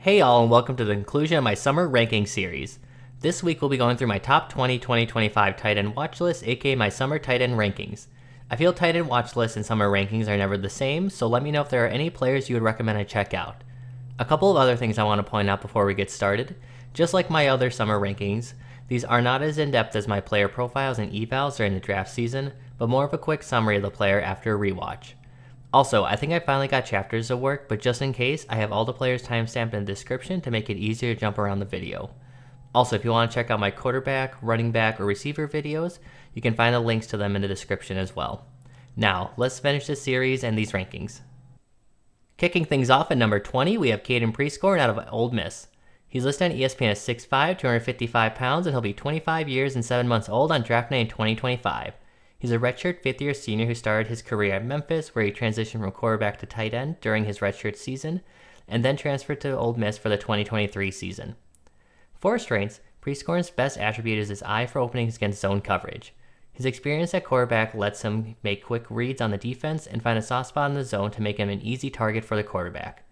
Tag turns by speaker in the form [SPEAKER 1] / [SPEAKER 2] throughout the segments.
[SPEAKER 1] Hey all, and welcome to the conclusion of my summer ranking series. This week we'll be going through my top 20 2025 tight end watch list, aka my summer tight end rankings. I feel tight end watch lists and summer rankings are never the same, so let me know if there are any players you would recommend I check out. A couple of other things I want to point out before we get started. Just like my other summer rankings, these are not as in-depth as my player profiles and evals during the draft season, but more of a quick summary of the player after a rewatch. Also, I think I finally got chapters to work, but just in case, I have all the players timestamped in the description to make it easier to jump around the video. Also, if you want to check out my quarterback, running back, or receiver videos, you can find the links to them in the description as well. Now, let's finish this series and these rankings. Kicking things off at number 20, we have Caden Prieskorn out of Ole Miss. He's listed on ESPN as 6'5", 255 pounds, and he'll be 25 years and 7 months old on draft night in 2025. He's a redshirt fifth-year senior who started his career at Memphis, where he transitioned from quarterback to tight end during his redshirt season, and then transferred to Ole Miss for the 2023 season. For strengths, Prieskorn's best attribute is his eye for openings against zone coverage. His experience at quarterback lets him make quick reads on the defense and find a soft spot in the zone to make him an easy target for the quarterback.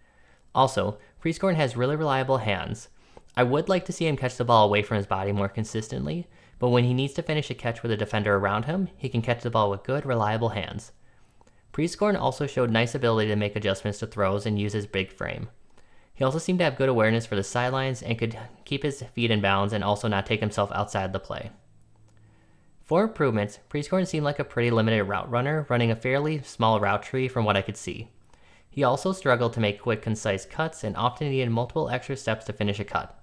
[SPEAKER 1] Also, Prieskorn has really reliable hands. I would like to see him catch the ball away from his body more consistently, but when he needs to finish a catch with a defender around him, he can catch the ball with good, reliable hands. Prieskorn also showed nice ability to make adjustments to throws and use his big frame. He also seemed to have good awareness for the sidelines and could keep his feet in bounds and also not take himself outside the play. For improvements, Prieskorn seemed like a pretty limited route runner, running a fairly small route tree from what I could see. He also struggled to make quick, concise cuts and often needed multiple extra steps to finish a cut.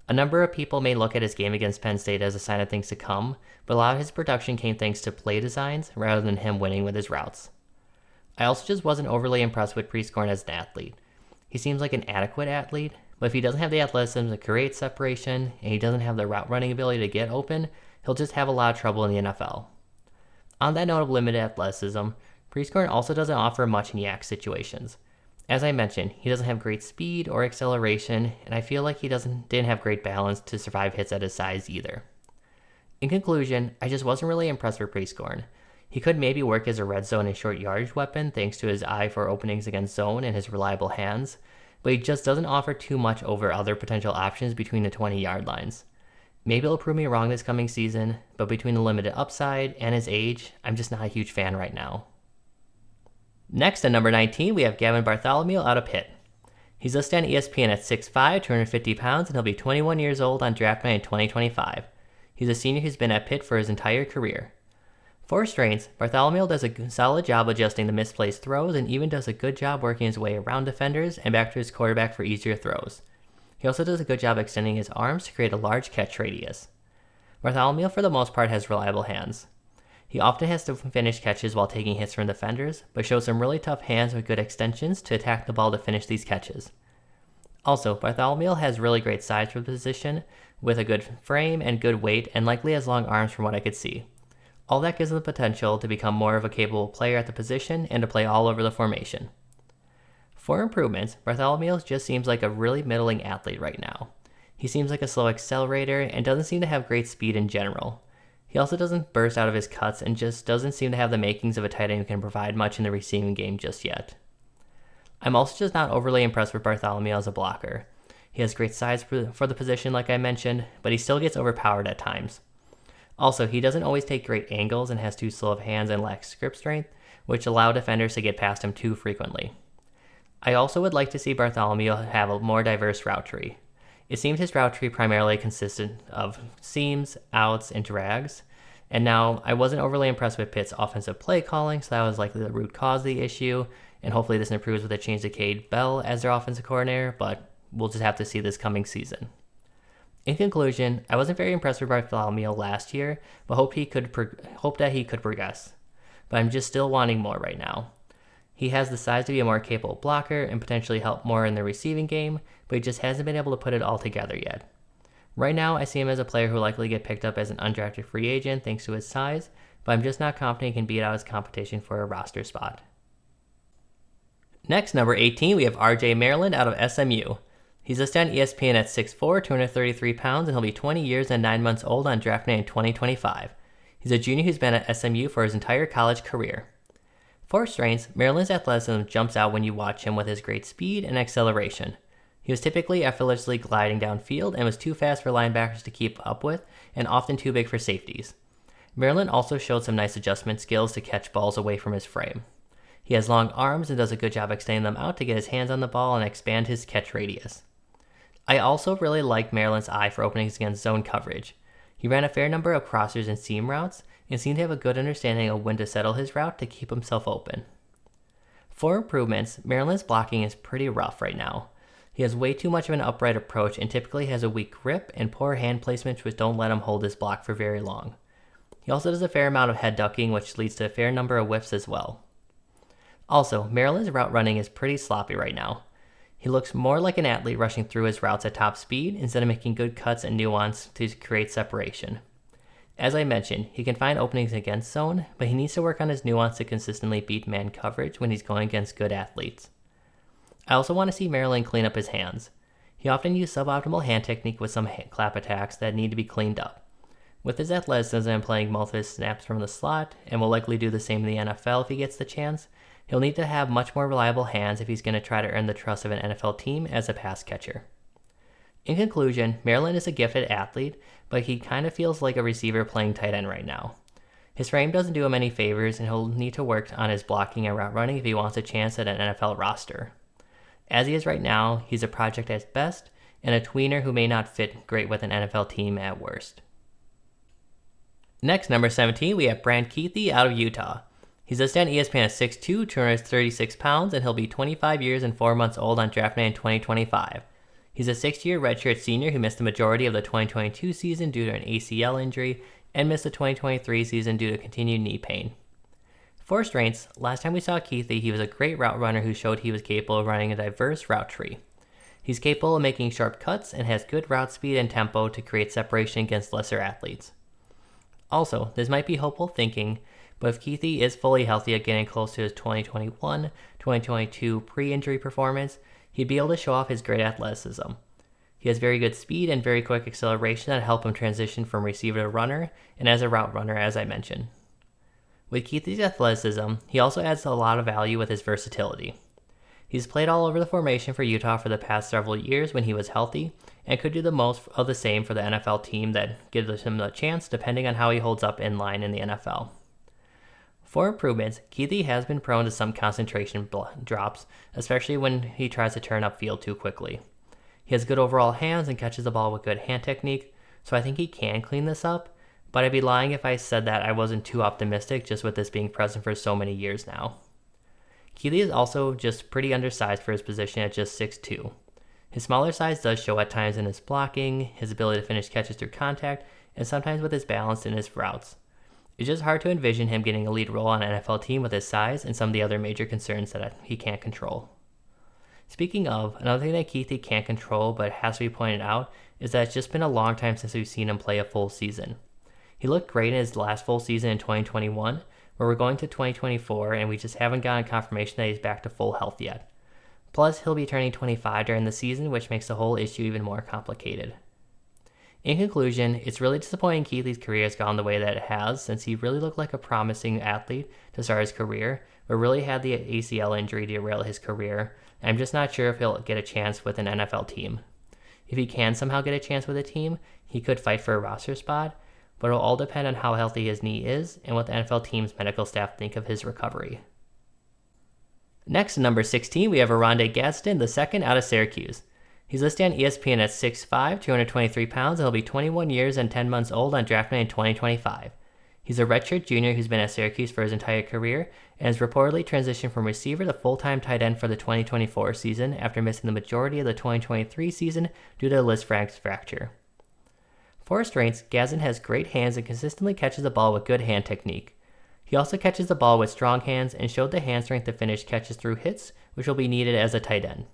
[SPEAKER 1] A number of people may look at his game against Penn State as a sign of things to come, but a lot of his production came thanks to play designs rather than him winning with his routes. I also just wasn't overly impressed with Prieskorn as an athlete. He seems like an adequate athlete, but if he doesn't have the athleticism to create separation, and he doesn't have the route running ability to get open, he'll just have a lot of trouble in the NFL. On that note of limited athleticism, Prieskorn also doesn't offer much in yak situations. As I mentioned, he doesn't have great speed or acceleration, and I feel like he didn't have great balance to survive hits at his size either. In conclusion, I just wasn't really impressed with Prieskorn. He could maybe work as a red zone and short yardage weapon thanks to his eye for openings against zone and his reliable hands, but he just doesn't offer too much over other potential options between the 20-yard lines. Maybe it'll prove me wrong this coming season, but between the limited upside and his age, I'm just not a huge fan right now. Next, at number 19, we have Gavin Bartholomew out of Pitt. He's listed on ESPN at 6'5", 250 pounds, and he'll be 21 years old on draft night in 2025. He's a senior who's been at Pitt for his entire career. For strengths, Bartholomew does a solid job adjusting the misplaced throws and even does a good job working his way around defenders and back to his quarterback for easier throws. He also does a good job extending his arms to create a large catch radius. Bartholomew, for the most part, has reliable hands. He often has to finish catches while taking hits from defenders, but shows some really tough hands with good extensions to attack the ball to finish these catches. Also, Bartholomew has really great size for the position, with a good frame and good weight, and likely has long arms from what I could see. All that gives him the potential to become more of a capable player at the position and to play all over the formation. For improvements, Bartholomew just seems like a really middling athlete right now. He seems like a slow accelerator and doesn't seem to have great speed in general. He also doesn't burst out of his cuts and just doesn't seem to have the makings of a tight end who can provide much in the receiving game just yet. I'm also just not overly impressed with Bartholomew as a blocker. He has great size for the position like I mentioned, but he still gets overpowered at times. Also, he doesn't always take great angles and has too slow of hands and lacks grip strength, which allow defenders to get past him too frequently. I also would like to see Bartholomew have a more diverse route tree. It seems his route tree primarily consisted of seams, outs, and drags, and now I wasn't overly impressed with Pitt's offensive play calling, so that was likely the root cause of the issue, and hopefully this improves with a change to Cade Bell as their offensive coordinator, but we'll just have to see this coming season. In conclusion, I wasn't very impressed with Bartholomew last year, but hope that he could progress, but I'm just still wanting more right now. He has the size to be a more capable blocker and potentially help more in the receiving game, but he just hasn't been able to put it all together yet. Right now, I see him as a player who will likely get picked up as an undrafted free agent thanks to his size, but I'm just not confident he can beat out his competition for a roster spot. Next, number 18, we have RJ Maryland out of SMU. He's listed on ESPN at 6'4", 233 pounds, and he'll be 20 years and 9 months old on draft night in 2025. He's a junior who's been at SMU for his entire college career. For strengths, Maryland's athleticism jumps out when you watch him with his great speed and acceleration. He was typically effortlessly gliding downfield and was too fast for linebackers to keep up with, and often too big for safeties. Maryland also showed some nice adjustment skills to catch balls away from his frame. He has long arms and does a good job extending them out to get his hands on the ball and expand his catch radius. I also really liked Maryland's eye for openings against zone coverage. He ran a fair number of crossers and seam routes and seemed to have a good understanding of when to settle his route to keep himself open. For improvements, Maryland's blocking is pretty rough right now. He has way too much of an upright approach and typically has a weak grip and poor hand placements which don't let him hold his block for very long. He also does a fair amount of head ducking, which leads to a fair number of whiffs as well. Also, Maryland's route running is pretty sloppy right now. He looks more like an athlete rushing through his routes at top speed instead of making good cuts and nuance to create separation. As I mentioned, he can find openings against zone, but he needs to work on his nuance to consistently beat man coverage when he's going against good athletes. I also want to see Maryland clean up his hands. He often uses suboptimal hand technique with some clap attacks that need to be cleaned up. With his athleticism and playing most of his snaps from the slot, and will likely do the same in the NFL if he gets the chance, he'll need to have much more reliable hands if he's going to try to earn the trust of an NFL team as a pass catcher. In conclusion, Maryland is a gifted athlete, but he kind of feels like a receiver playing tight end right now. His frame doesn't do him any favors, and he'll need to work on his blocking and route running if he wants a chance at an NFL roster. As he is right now, he's a project at best, and a tweener who may not fit great with an NFL team at worst. Next, number 17, we have Brant Kuithe out of Utah. He's listed on ESPN at 6'2", 236 pounds, and he'll be 25 years and 4 months old on draft night in 2025. He's a 6-year redshirt senior who missed the majority of the 2022 season due to an ACL injury and missed the 2023 season due to continued knee pain. For strengths, last time we saw Kuithe, he was a great route runner who showed he was capable of running a diverse route tree. He's capable of making sharp cuts and has good route speed and tempo to create separation against lesser athletes. Also, this might be hopeful thinking, but if Kuithe is fully healthy at getting close to his 2021-2022 pre-injury performance, he'd be able to show off his great athleticism. He has very good speed and very quick acceleration that help him transition from receiver to runner and as a route runner, as I mentioned. With Kuithe's athleticism, he also adds a lot of value with his versatility. He's played all over the formation for Utah for the past several years when he was healthy, and could do the most of the same for the NFL team that gives him a chance depending on how he holds up in line in the NFL. For improvements, Kuithe has been prone to some concentration drops, especially when he tries to turn upfield too quickly. He has good overall hands and catches the ball with good hand technique, so I think he can clean this up, but I'd be lying if I said that I wasn't too optimistic just with this being present for so many years now. Kuithe is also just pretty undersized for his position at just 6'2". His smaller size does show at times in his blocking, his ability to finish catches through contact, and sometimes with his balance in his routes. It's just hard to envision him getting a lead role on an NFL team with his size and some of the other major concerns that he can't control. Speaking of, another thing that Kuithe can't control but has to be pointed out is that it's just been a long time since we've seen him play a full season. He looked great in his last full season in 2021, but we're going to 2024 and we just haven't gotten confirmation that he's back to full health yet. Plus, he'll be turning 25 during the season, which makes the whole issue even more complicated. In conclusion, it's really disappointing Kuithe's career has gone the way that it has, since he really looked like a promising athlete to start his career, but really had the ACL injury derail his career, and I'm just not sure if he'll get a chance with an NFL team. If he can somehow get a chance with a team, he could fight for a roster spot, but it'll all depend on how healthy his knee is and what the NFL team's medical staff think of his recovery. Next, number 16, we have Oronde Gadsden, the second out of Syracuse. He's listed on ESPN at 6'5", 223 pounds, and he'll be 21 years and 10 months old on draft night in 2025. He's a redshirt junior who's been at Syracuse for his entire career and has reportedly transitioned from receiver to full-time tight end for the 2024 season after missing the majority of the 2023 season due to a Lisfranc fracture. For strengths, Gadsden has great hands and consistently catches the ball with good hand technique. He also catches the ball with strong hands and showed the hand strength to finish catches through hits, which will be needed as a tight end.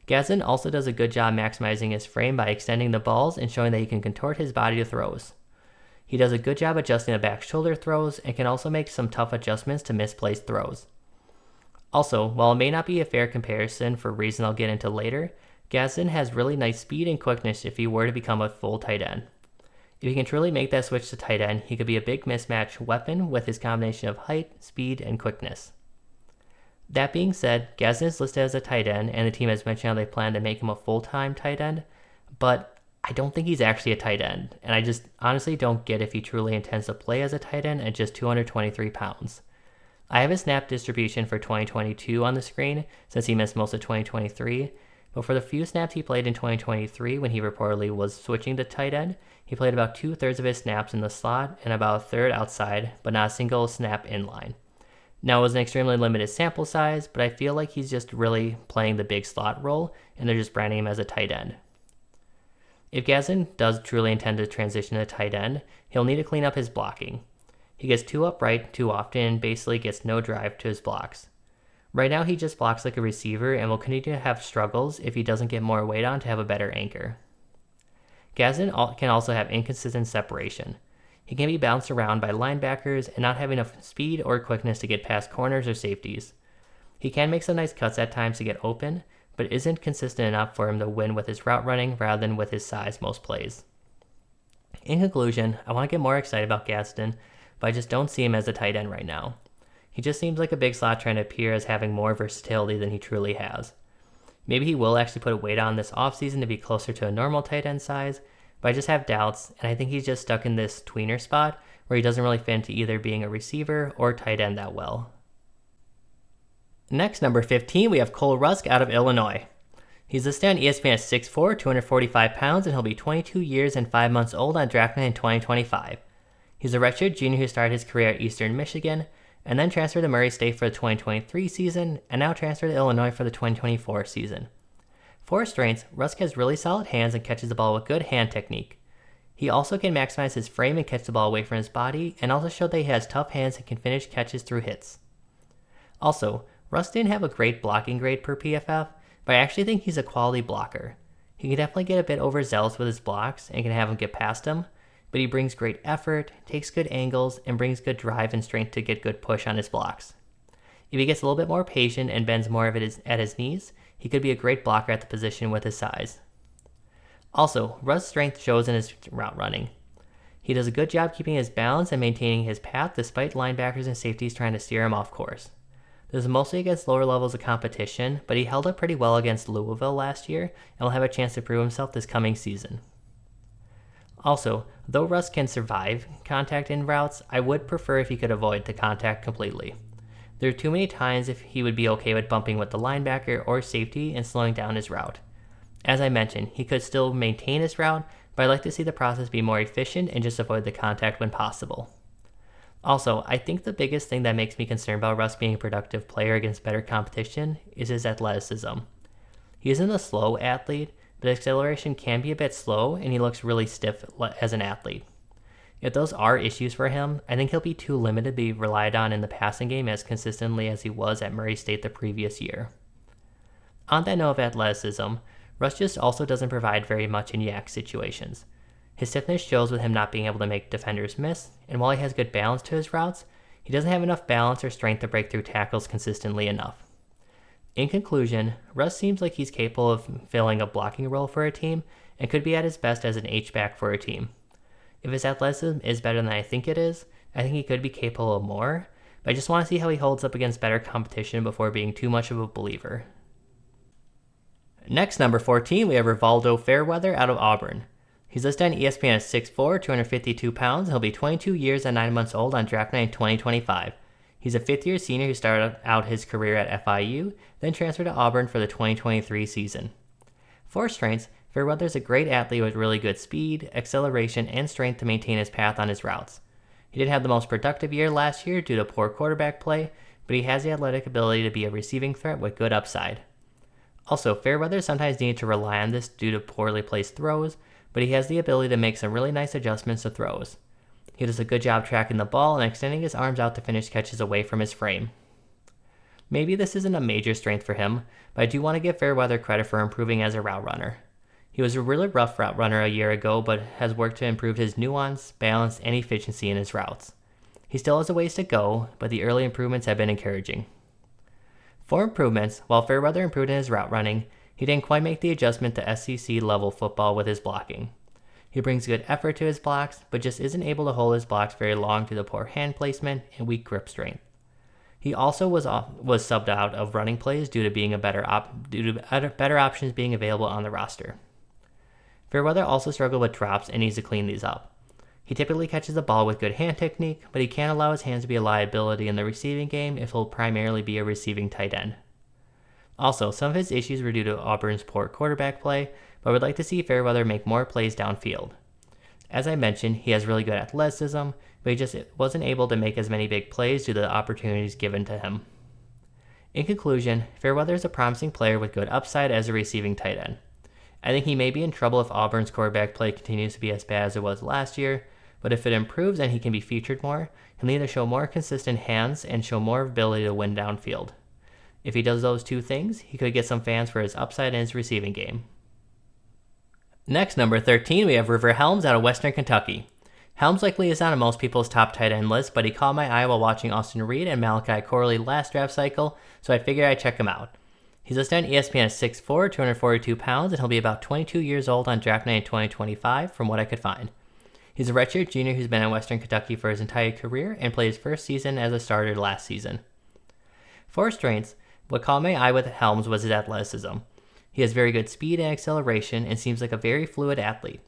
[SPEAKER 1] Gadsden also does a good job maximizing his frame by extending the balls and showing that he can contort his body to throws. He does a good job adjusting the back shoulder throws and can also make some tough adjustments to misplaced throws. Also, while it may not be a fair comparison for reasons I'll get into later, Gadsden has really nice speed and quickness if he were to become a full tight end. If he can truly make that switch to tight end, he could be a big mismatch weapon with his combination of height, speed, and quickness. That being said, Gadsden is listed as a tight end, and the team has mentioned how they plan to make him a full-time tight end, but I don't think he's actually a tight end, and I just honestly don't get if he truly intends to play as a tight end at just 223 pounds. I have his snap distribution for 2022 on the screen, since he missed most of 2023, but for the few snaps he played in 2023 when he reportedly was switching to tight end, he played about 2/3 of his snaps in the slot and about a third outside, but not a single snap inline. Now, it was an extremely limited sample size, but I feel like he's just really playing the big slot role, and they're just branding him as a tight end. If Gadsden does truly intend to transition to tight end, he'll need to clean up his blocking. He gets too upright too often and basically gets no drive to his blocks. Right now he just blocks like a receiver and will continue to have struggles if he doesn't get more weight on to have a better anchor. Gadsden can also have inconsistent separation. He can be bounced around by linebackers and not have enough speed or quickness to get past corners or safeties. He can make some nice cuts at times to get open, but isn't consistent enough for him to win with his route running rather than with his size most plays. In conclusion, I want to get more excited about Gadsden, but I just don't see him as a tight end right now. He just seems like a big slot trying to appear as having more versatility than he truly has. Maybe he will actually put a weight on this offseason to be closer to a normal tight end size, but I just have doubts, and I think he's just stuck in this tweener spot where he doesn't really fit into either being a receiver or tight end that well. Next, number 15, we have Rusk out of Illinois. He's listed on ESPN at 6'4", 245 pounds, and he'll be 22 years and 5 months old on draft night in 2025. He's a redshirt junior who started his career at Eastern Michigan, and then transferred to Murray State for the 2023 season, and now transferred to Illinois for the 2024 season. For his strengths, Rusk has really solid hands and catches the ball with good hand technique. He also can maximize his frame and catch the ball away from his body, and also showed that he has tough hands and can finish catches through hits. Also, Rusk didn't have a great blocking grade per PFF, but I actually think he's a quality blocker. He can definitely get a bit overzealous with his blocks and can have him get past him, but he brings great effort, takes good angles, and brings good drive and strength to get good push on his blocks. If he gets a little bit more patient and bends more of it at his knees, he could be a great blocker at the position with his size. Also, Rusk's strength shows in his route running. He does a good job keeping his balance and maintaining his path despite linebackers and safeties trying to steer him off course. This is mostly against lower levels of competition, but he held up pretty well against Louisville last year and will have a chance to prove himself this coming season. Also, though Rusk can survive contact in routes, I would prefer if he could avoid the contact completely. There are too many times if he would be okay with bumping with the linebacker or safety and slowing down his route. As I mentioned, he could still maintain his route, but I'd like to see the process be more efficient and just avoid the contact when possible. Also, I think the biggest thing that makes me concerned about Rusk being a productive player against better competition is his athleticism. He isn't a slow athlete, but acceleration can be a bit slow, and he looks really stiff as an athlete. If those are issues for him, I think he'll be too limited to be relied on in the passing game as consistently as he was at Murray State the previous year. On that note of athleticism, Rusk just also doesn't provide very much in yak situations. His stiffness shows with him not being able to make defenders miss, and while he has good balance to his routes, he doesn't have enough balance or strength to break through tackles consistently enough. In conclusion, Rusk seems like he's capable of filling a blocking role for a team and could be at his best as an H-back for a team. If his athleticism is better than I think it is, I think he could be capable of more, but I just want to see how he holds up against better competition before being too much of a believer. Next, number 14, we have Rivaldo Fairweather out of Auburn. He's listed on ESPN at 6'4", 252 pounds, and he'll be 22 years and 9 months old on draft night in 2025. He's a fifth-year senior who started out his career at FIU, then transferred to Auburn for the 2023 season. For strengths, Fairweather is a great athlete with really good speed, acceleration, and strength to maintain his path on his routes. He didn't have the most productive year last year due to poor quarterback play, but he has the athletic ability to be a receiving threat with good upside. Also, Fairweather sometimes needs to rely on this due to poorly placed throws, but he has the ability to make some really nice adjustments to throws. He does a good job tracking the ball and extending his arms out to finish catches away from his frame. Maybe this isn't a major strength for him, but I do want to give Fairweather credit for improving as a route runner. He was a really rough route runner a year ago, but has worked to improve his nuance, balance, and efficiency in his routes. He still has a ways to go, but the early improvements have been encouraging. For improvements, while Fairweather improved in his route running, he didn't quite make the adjustment to SEC-level football with his blocking. He brings good effort to his blocks, but just isn't able to hold his blocks very long due to poor hand placement and weak grip strength. He also was subbed out of running plays due to better options being available on the roster. Fairweather also struggled with drops and needs to clean these up. He typically catches the ball with good hand technique, but he can't allow his hands to be a liability in the receiving game if he'll primarily be a receiving tight end. Also, some of his issues were due to Auburn's poor quarterback play, but I would like to see Fairweather make more plays downfield. As I mentioned, he has really good athleticism, but he just wasn't able to make as many big plays due to the opportunities given to him. In conclusion, Fairweather is a promising player with good upside as a receiving tight end. I think he may be in trouble if Auburn's quarterback play continues to be as bad as it was last year, but if it improves and he can be featured more, he'll need to show more consistent hands and show more ability to win downfield. If he does those two things, he could get some fans for his upside in his receiving game. Next, number 13, we have River Helms out of Western Kentucky. Helms likely is not on most people's top tight end list, but he caught my eye while watching Austin Reed and Malachi Corley last draft cycle, so I figured I'd check him out. He's listed on ESPN as 6'4", 242 pounds, and he'll be about 22 years old on draft night in 2025, from what I could find. He's a redshirt junior who's been at Western Kentucky for his entire career and played his first season as a starter last season. For his strengths, what caught my eye with Helms was his athleticism. He has very good speed and acceleration and seems like a very fluid athlete.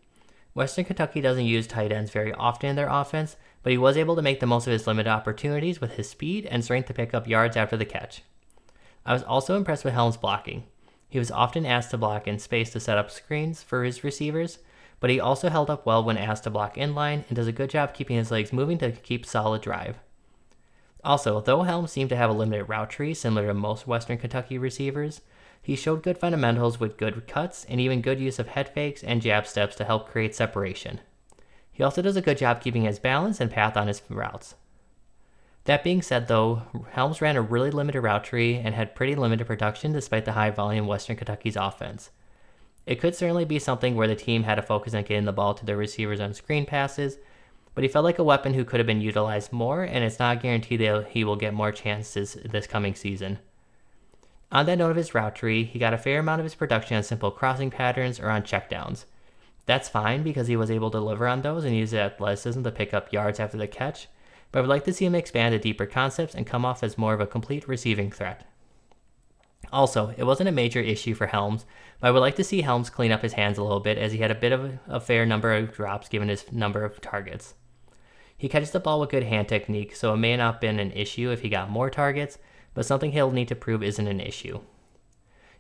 [SPEAKER 1] Western Kentucky doesn't use tight ends very often in their offense, but he was able to make the most of his limited opportunities with his speed and strength to pick up yards after the catch. I was also impressed with Helms' blocking. He was often asked to block in space to set up screens for his receivers, but he also held up well when asked to block inline and does a good job keeping his legs moving to keep solid drive. Also, though Helms seemed to have a limited route tree similar to most Western Kentucky receivers, he showed good fundamentals with good cuts and even good use of head fakes and jab steps to help create separation. He also does a good job keeping his balance and path on his routes. That being said though, Helms ran a really limited route tree and had pretty limited production despite the high volume Western Kentucky's offense. It could certainly be something where the team had to focus on getting the ball to their receivers on screen passes, but he felt like a weapon who could have been utilized more, and it's not guaranteed that he will get more chances this coming season. On that note of his route tree, he got a fair amount of his production on simple crossing patterns or on checkdowns. That's fine because he was able to deliver on those and use his athleticism to pick up yards after the catch, but I would like to see him expand to deeper concepts and come off as more of a complete receiving threat. Also, it wasn't a major issue for Helms, but I would like to see Helms clean up his hands a little bit as he had a bit of a fair number of drops given his number of targets. He catches the ball with good hand technique, so it may not have been an issue if he got more targets, but something he'll need to prove isn't an issue.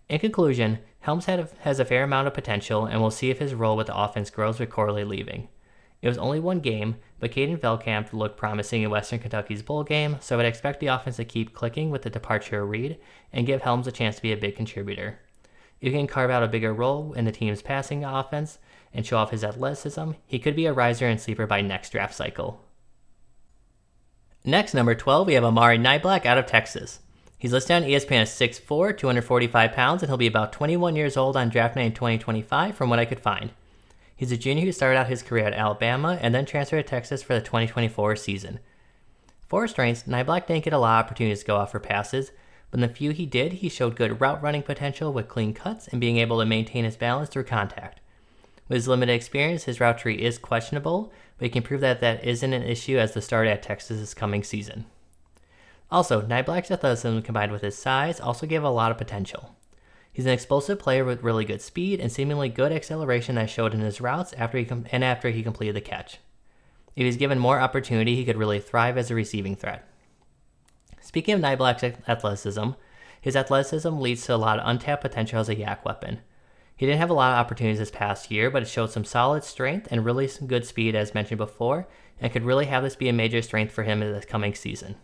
[SPEAKER 1] In conclusion, Helms has a fair amount of potential, and we'll see if his role with the offense grows with Corley leaving. It was only one game, but Caden Velkamp looked promising in Western Kentucky's bowl game, so I would expect the offense to keep clicking with the departure of Reed and give Helms a chance to be a big contributor. If he can carve out a bigger role in the team's passing offense and show off his athleticism, he could be a riser and sleeper by next draft cycle. Next, number 12, we have Amari Niblack out of Texas. He's listed on ESPN as 6'4", 245 pounds, and he'll be about 21 years old on draft night in 2025 from what I could find. He's a junior who started out his career at Alabama and then transferred to Texas for the 2024 season. For his strengths, Niblack didn't get a lot of opportunities to go out for passes, but in the few he did, he showed good route running potential with clean cuts and being able to maintain his balance through contact. With his limited experience, his route tree is questionable, but he can prove that isn't an issue as the starter at Texas this coming season. Also, Niblack's athleticism combined with his size also gave a lot of potential. He's an explosive player with really good speed and seemingly good acceleration that showed in his routes after he completed the catch. If he's given more opportunity, he could really thrive as a receiving threat. Speaking of Niblack's athleticism, his athleticism leads to a lot of untapped potential as a yak weapon. He didn't have a lot of opportunities this past year, but it showed some solid strength and really some good speed as mentioned before, and could really have this be a major strength for him in this coming season.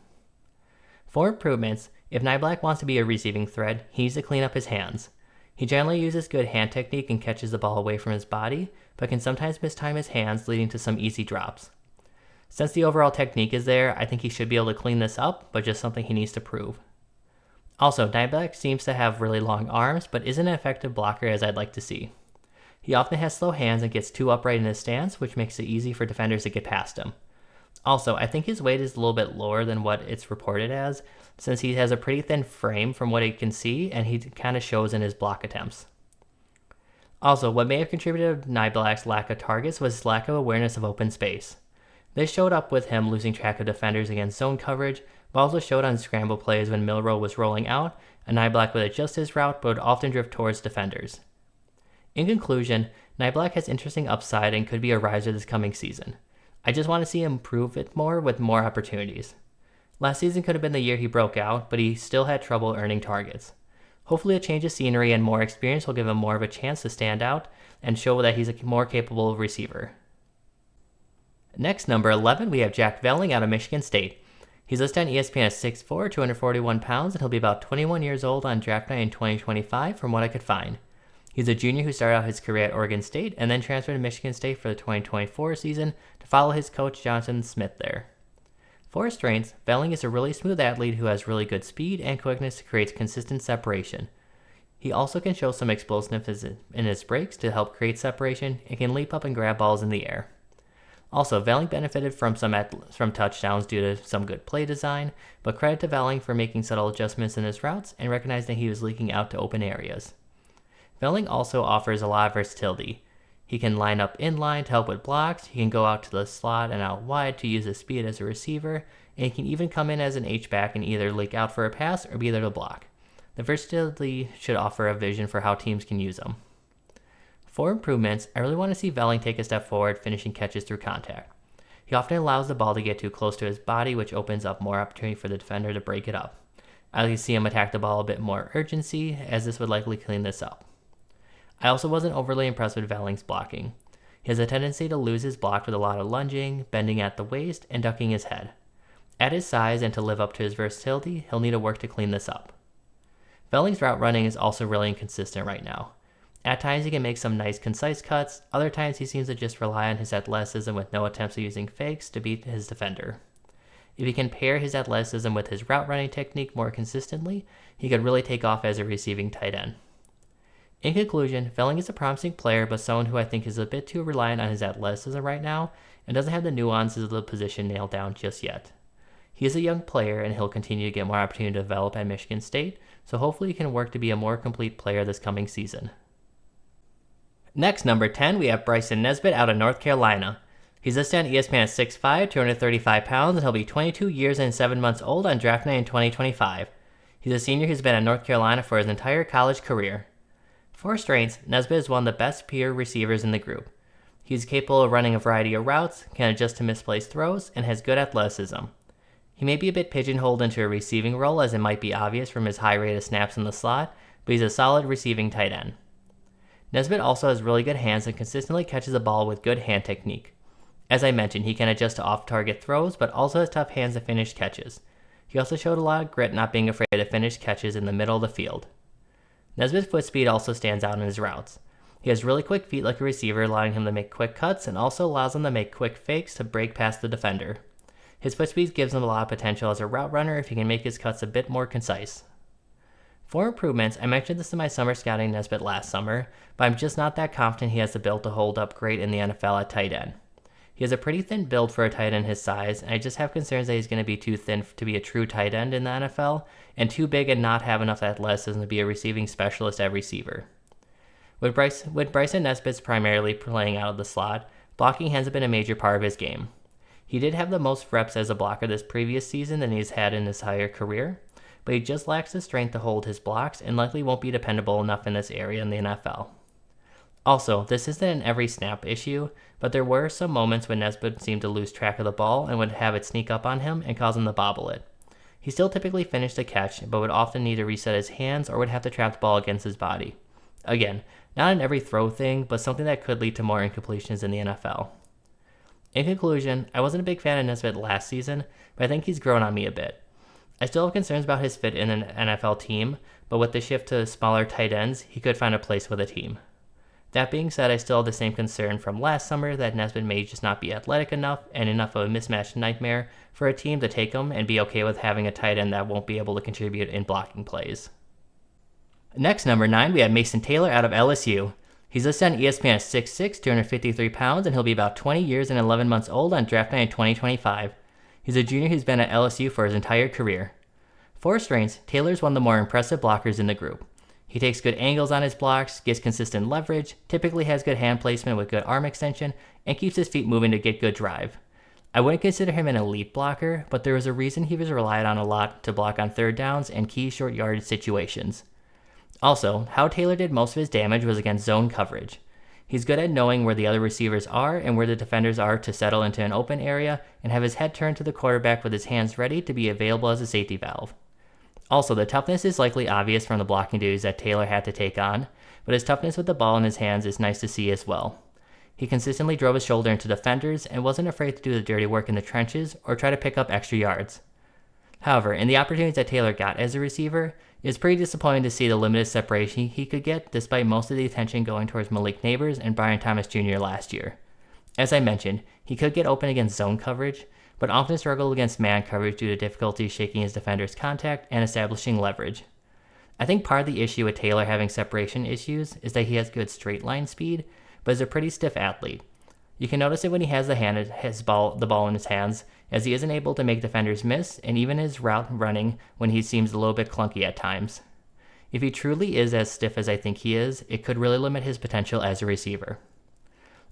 [SPEAKER 1] For improvements, if Niblack wants to be a receiving threat, he needs to clean up his hands. He generally uses good hand technique and catches the ball away from his body, but can sometimes mistime his hands, leading to some easy drops. Since the overall technique is there, I think he should be able to clean this up, but just something he needs to prove. Also, Niblack seems to have really long arms, but isn't an effective blocker as I'd like to see. He often has slow hands and gets too upright in his stance, which makes it easy for defenders to get past him. Also, I think his weight is a little bit lower than what it's reported as, since he has a pretty thin frame from what I can see, and he kind of shows in his block attempts. Also, what may have contributed to Niblack's lack of targets was his lack of awareness of open space. This showed up with him losing track of defenders against zone coverage, but also showed on scramble plays when Milroe was rolling out, and Niblack would adjust his route but would often drift towards defenders. In conclusion, Niblack has interesting upside and could be a riser this coming season. I just want to see him prove it more with more opportunities. Last season could have been the year he broke out, but he still had trouble earning targets. Hopefully a change of scenery and more experience will give him more of a chance to stand out and show that he's a more capable receiver. Next, number 11, we have Jack Velling out of Michigan State. He's listed on ESPN as 6'4", 241 pounds, and he'll be about 21 years old on draft night in 2025 from what I could find. He's a junior who started out his career at Oregon State and then transferred to Michigan State for the 2024 season to follow his coach Jonathan Smith there. For his strengths, Velling is a really smooth athlete who has really good speed and quickness to create consistent separation. He also can show some explosiveness in his breaks to help create separation and can leap up and grab balls in the air. Also, Velling benefited from touchdowns due to some good play design, but credit to Velling for making subtle adjustments in his routes and recognizing he was leaking out to open areas. Velling also offers a lot of versatility. He can line up in line to help with blocks, he can go out to the slot and out wide to use his speed as a receiver, and he can even come in as an H-back and either leak out for a pass or be there to block. The versatility should offer a vision for how teams can use him. For improvements, I really want to see Velling take a step forward, finishing catches through contact. He often allows the ball to get too close to his body, which opens up more opportunity for the defender to break it up. I like to see him attack the ball a bit more urgency, as this would likely clean this up. I also wasn't overly impressed with Velling's blocking. He has a tendency to lose his block with a lot of lunging, bending at the waist, and ducking his head. At his size and to live up to his versatility, he'll need to work to clean this up. Velling's route running is also really inconsistent right now. At times he can make some nice concise cuts, other times he seems to just rely on his athleticism with no attempts at using fakes to beat his defender. If he can pair his athleticism with his route running technique more consistently, he could really take off as a receiving tight end. In conclusion, Velling is a promising player, but someone who I think is a bit too reliant on his athleticism right now and doesn't have the nuances of the position nailed down just yet. He is a young player and he'll continue to get more opportunity to develop at Michigan State, so hopefully he can work to be a more complete player this coming season. Next, number 10, we have Bryson Nesbit out of North Carolina. He's listed on ESPN at 6'5", 235 pounds, and he'll be 22 years and 7 months old on draft night in 2025. He's a senior who's been at North Carolina for his entire college career. For strengths, Nesbit is one of the best pure receivers in the group. He's capable of running a variety of routes, can adjust to misplaced throws, and has good athleticism. He may be a bit pigeonholed into a receiving role, as it might be obvious from his high rate of snaps in the slot, but he's a solid receiving tight end. Nesbit also has really good hands and consistently catches the ball with good hand technique. As I mentioned, he can adjust to off-target throws, but also has tough hands to finish catches. He also showed a lot of grit, not being afraid to finish catches in the middle of the field. Nesbit's foot speed also stands out in his routes. He has really quick feet like a receiver, allowing him to make quick cuts and also allows him to make quick fakes to break past the defender. His foot speed gives him a lot of potential as a route runner if he can make his cuts a bit more concise. For improvements, I mentioned this in my summer scouting Nesbit last summer, but I'm just not that confident he has the build to hold up great in the NFL at tight end. He has a pretty thin build for a tight end his size, and I just have concerns that he's going to be too thin to be a true tight end in the NFL, and too big and not have enough athleticism to be a receiving specialist at receiver. With Bryson Nesbit's primarily playing out of the slot, blocking hasn't been a major part of his game. He did have the most reps as a blocker this previous season than he's had in his entire career, but he just lacks the strength to hold his blocks and likely won't be dependable enough in this area in the NFL. Also, this isn't an every snap issue, but there were some moments when Nesbit seemed to lose track of the ball and would have it sneak up on him and cause him to bobble it. He still typically finished the catch, but would often need to reset his hands or would have to trap the ball against his body. Again, not an every throw thing, but something that could lead to more incompletions in the NFL. In conclusion, I wasn't a big fan of Nesbit last season, but I think he's grown on me a bit. I still have concerns about his fit in an NFL team, but with the shift to smaller tight ends, he could find a place with a team. That being said, I still have the same concern from last summer that Nesbit may just not be athletic enough and enough of a mismatched nightmare for a team to take him and be okay with having a tight end that won't be able to contribute in blocking plays. Next, number 9, we have Mason Taylor out of LSU. He's listed on ESPN at 6'6", 253 pounds, and he'll be about 20 years and 11 months old on draft night in 2025. He's a junior who's been at LSU for his entire career. For strengths, Taylor's one of the more impressive blockers in the group. He takes good angles on his blocks, gets consistent leverage, typically has good hand placement with good arm extension, and keeps his feet moving to get good drive. I wouldn't consider him an elite blocker, but there was a reason he was relied on a lot to block on third downs and key short yardage situations. Also, how Taylor did most of his damage was against zone coverage. He's good at knowing where the other receivers are and where the defenders are to settle into an open area and have his head turned to the quarterback with his hands ready to be available as a safety valve. Also, the toughness is likely obvious from the blocking duties that Taylor had to take on, but his toughness with the ball in his hands is nice to see as well. He consistently drove his shoulder into defenders and wasn't afraid to do the dirty work in the trenches or try to pick up extra yards. However, in the opportunities that Taylor got as a receiver, it is pretty disappointing to see the limited separation he could get despite most of the attention going towards Malik Neighbors and Brian Thomas Jr. last year. As I mentioned, he could get open against zone coverage, but often struggled against man coverage due to difficulty shaking his defender's contact and establishing leverage. I think part of the issue with Taylor having separation issues is that he has good straight line speed, but is a pretty stiff athlete. You can notice it when he has the ball in his hands, as he isn't able to make defenders miss, and even his route running when he seems a little bit clunky at times. If he truly is as stiff as I think he is, it could really limit his potential as a receiver.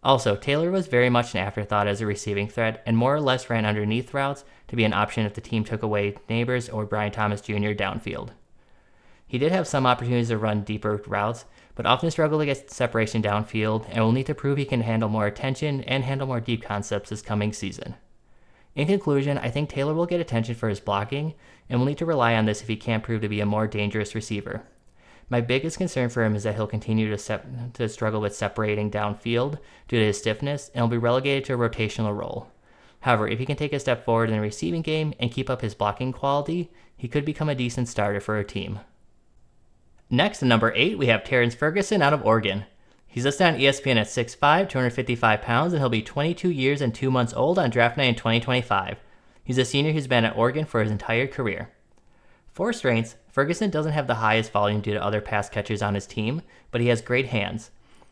[SPEAKER 1] Also, Taylor was very much an afterthought as a receiving threat, and more or less ran underneath routes to be an option if the team took away Neighbors or Brian Thomas Jr. downfield. He did have some opportunities to run deeper routes, but often struggled to get separation downfield and will need to prove he can handle more attention and handle more deep concepts this coming season. In conclusion, I think Taylor will get attention for his blocking and will need to rely on this if he can't prove to be a more dangerous receiver. My biggest concern for him is that he'll continue to struggle with separating downfield due to his stiffness and will be relegated to a rotational role. However, if he can take a step forward in the receiving game and keep up his blocking quality, he could become a decent starter for a team. Next, at number 8, we have Terrance Ferguson out of Oregon. He's listed on ESPN at 6'5", 255 pounds, and he'll be 22 years and 2 months old on draft night in 2025. He's a senior who's been at Oregon for his entire career. For strengths, Ferguson doesn't have the highest volume due to other pass catchers on his team, but he has great hands.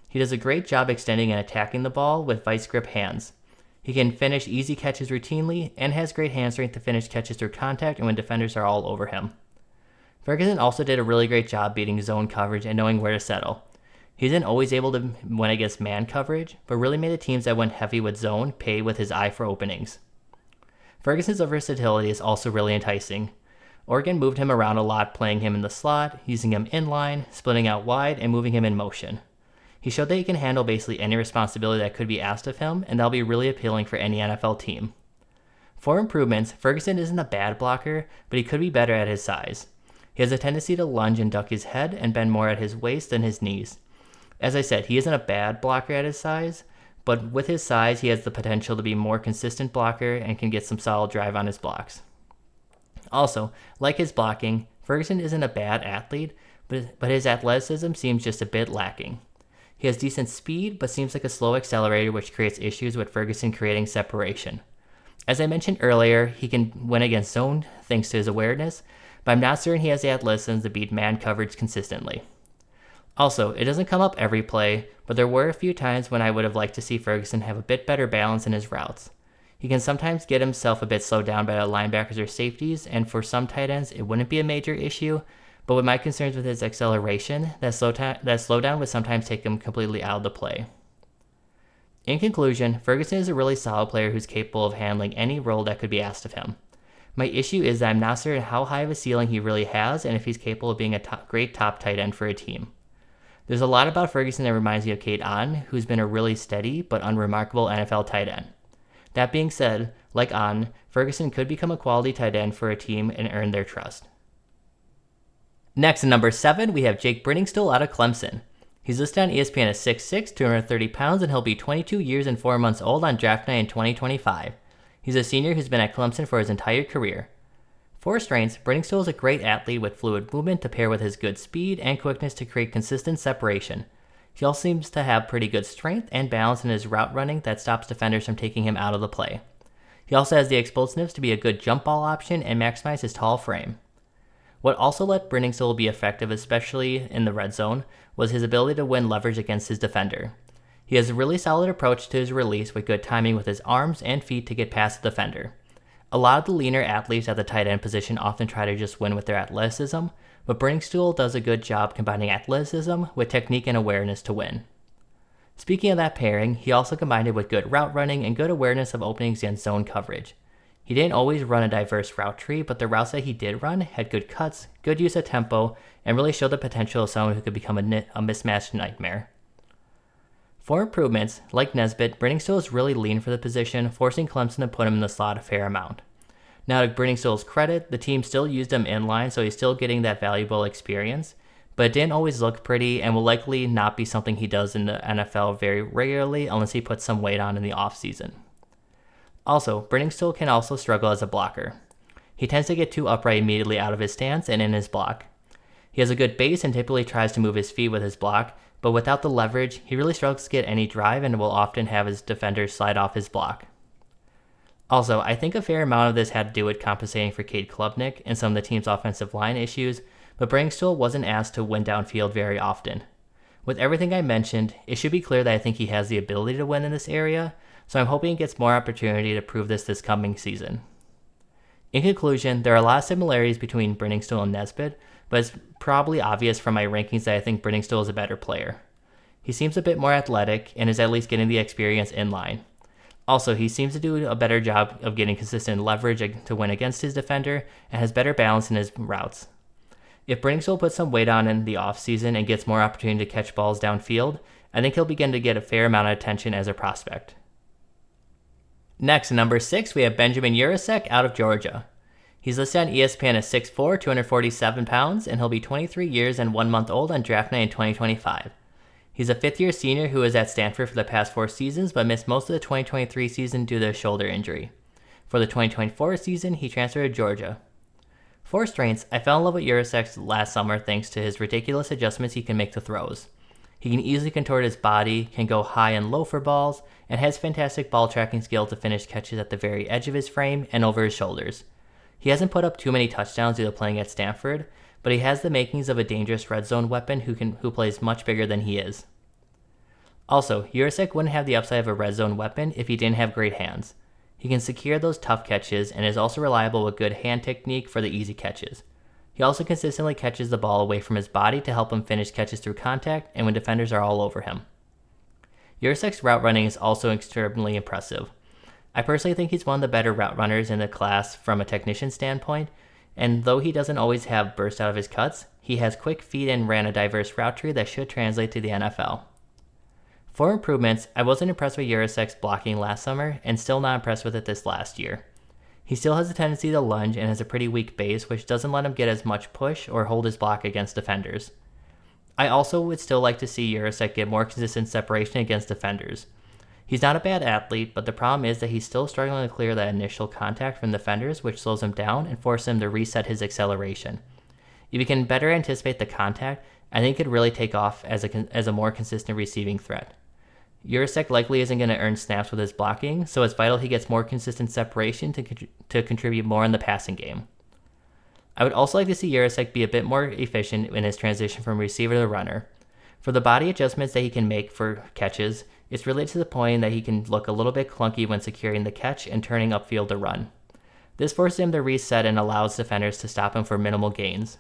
[SPEAKER 1] He does a great job extending and attacking the ball with vice grip hands. He can finish easy catches routinely and has great hand strength to finish catches through contact and when defenders are all over him. Ferguson also did a really great job beating zone coverage and knowing where to settle. He isn't always able to win against man coverage, but really made the teams that went heavy with zone pay with his eye for openings. Ferguson's versatility is also really enticing. Oregon moved him around a lot, playing him in the slot, using him inline, splitting out wide, and moving him in motion. He showed that he can handle basically any responsibility that could be asked of him, and that'll be really appealing for any NFL team. For improvements, Ferguson isn't a bad blocker, but he could be better at his size. He has a tendency to lunge and duck his head and bend more at his waist than his knees. As I said, he isn't a bad blocker at his size, but with his size, he has the potential to be a more consistent blocker and can get some solid drive on his blocks. Also, like his blocking, Ferguson isn't a bad athlete, but his athleticism seems just a bit lacking. He has decent speed, but seems like a slow accelerator, which creates issues with Ferguson creating separation. As I mentioned earlier, he can win against zone thanks to his awareness, but I'm not certain he has the athleticism to beat man coverage consistently. Also, it doesn't come up every play, but there were a few times when I would have liked to see Ferguson have a bit better balance in his routes. He can sometimes get himself a bit slowed down by the linebackers or safeties, and for some tight ends, it wouldn't be a major issue, but with my concerns with his acceleration, that slowdown would sometimes take him completely out of the play. In conclusion, Ferguson is a really solid player who's capable of handling any role that could be asked of him. My issue is that I'm not certain how high of a ceiling he really has and if he's capable of being a great top tight end for a team. There's a lot about Ferguson that reminds me of Caden, who's been a really steady but unremarkable NFL tight end. That being said, like On, Ferguson could become a quality tight end for a team and earn their trust. Next, at number 7, we have Jake Briningstool out of Clemson. He's listed on ESPN as 6'6", 230 pounds, and he'll be 22 years and 4 months old on draft night in 2025. He's a senior who's been at Clemson for his entire career. For strengths, Briningstool is a great athlete with fluid movement to pair with his good speed and quickness to create consistent separation. He also seems to have pretty good strength and balance in his route running that stops defenders from taking him out of the play. He also has the explosiveness to be a good jump ball option and maximize his tall frame. What also let Briningstool be effective, especially in the red zone, was his ability to win leverage against his defender. He has a really solid approach to his release with good timing with his arms and feet to get past the defender. A lot of the leaner athletes at the tight end position often try to just win with their athleticism, but Briningstool does a good job combining athleticism with technique and awareness to win. Speaking of that pairing, he also combined it with good route running and good awareness of openings against zone coverage. He didn't always run a diverse route tree, but the routes that he did run had good cuts, good use of tempo, and really showed the potential of someone who could become a mismatched nightmare. For improvements, like Nesbit, Briningstool is really lean for the position, forcing Clemson to put him in the slot a fair amount. Now, to Briningstool's credit, the team still used him inline, so he's still getting that valuable experience, but it didn't always look pretty and will likely not be something he does in the NFL very regularly unless he puts some weight on in the offseason. Also, Briningstool can also struggle as a blocker. He tends to get too upright immediately out of his stance and in his block. He has a good base and typically tries to move his feet with his block, but without the leverage, he really struggles to get any drive and will often have his defenders slide off his block. Also, I think a fair amount of this had to do with compensating for Cade Klubnik and some of the team's offensive line issues, but Briningstool wasn't asked to win downfield very often. With everything I mentioned, it should be clear that I think he has the ability to win in this area, so I'm hoping he gets more opportunity to prove this coming season. In conclusion, there are a lot of similarities between Briningstool and Nesbit, but it's probably obvious from my rankings that I think Briningstool is a better player. He seems a bit more athletic and is at least getting the experience in line. Also, he seems to do a better job of getting consistent leverage to win against his defender and has better balance in his routes. If Briningstool puts some weight on in the offseason and gets more opportunity to catch balls downfield, I think he'll begin to get a fair amount of attention as a prospect. Next, at number 6, we have Benjamin Urasek out of Georgia. He's listed on ESPN as 6'4", 247 pounds, and he'll be 23 years and 1 month old on draft night in 2025. He's a fifth-year senior who was at Stanford for the past 4 seasons, but missed most of the 2023 season due to a shoulder injury. For the 2024 season, he transferred to Georgia. For strengths, I fell in love with Urasek last summer thanks to his ridiculous adjustments he can make to throws. He can easily contort his body, can go high and low for balls, and has fantastic ball tracking skill to finish catches at the very edge of his frame and over his shoulders. He hasn't put up too many touchdowns due to playing at Stanford, but he has the makings of a dangerous red zone weapon who plays much bigger than he is. Also, Urasek wouldn't have the upside of a red zone weapon if he didn't have great hands. He can secure those tough catches and is also reliable with good hand technique for the easy catches. He also consistently catches the ball away from his body to help him finish catches through contact and when defenders are all over him. Urasek's route running is also extremely impressive. I personally think he's one of the better route runners in the class from a technician standpoint, and though he doesn't always have burst out of his cuts, he has quick feet and ran a diverse route tree that should translate to the NFL. For improvements, I wasn't impressed with Urasek's blocking last summer and still not impressed with it this last year. He still has a tendency to lunge and has a pretty weak base, which doesn't let him get as much push or hold his block against defenders. I also would still like to see Urasek get more consistent separation against defenders. He's not a bad athlete, but the problem is that he's still struggling to clear that initial contact from defenders, which slows him down and forces him to reset his acceleration. If he can better anticipate the contact, I think he could really take off as a more consistent receiving threat. Urasek likely isn't going to earn snaps with his blocking, so it's vital he gets more consistent separation to contribute more in the passing game. I would also like to see Urasek be a bit more efficient in his transition from receiver to runner. For the body adjustments that he can make for catches, it's related to the point that he can look a little bit clunky when securing the catch and turning upfield to run. This forces him to reset and allows defenders to stop him for minimal gains.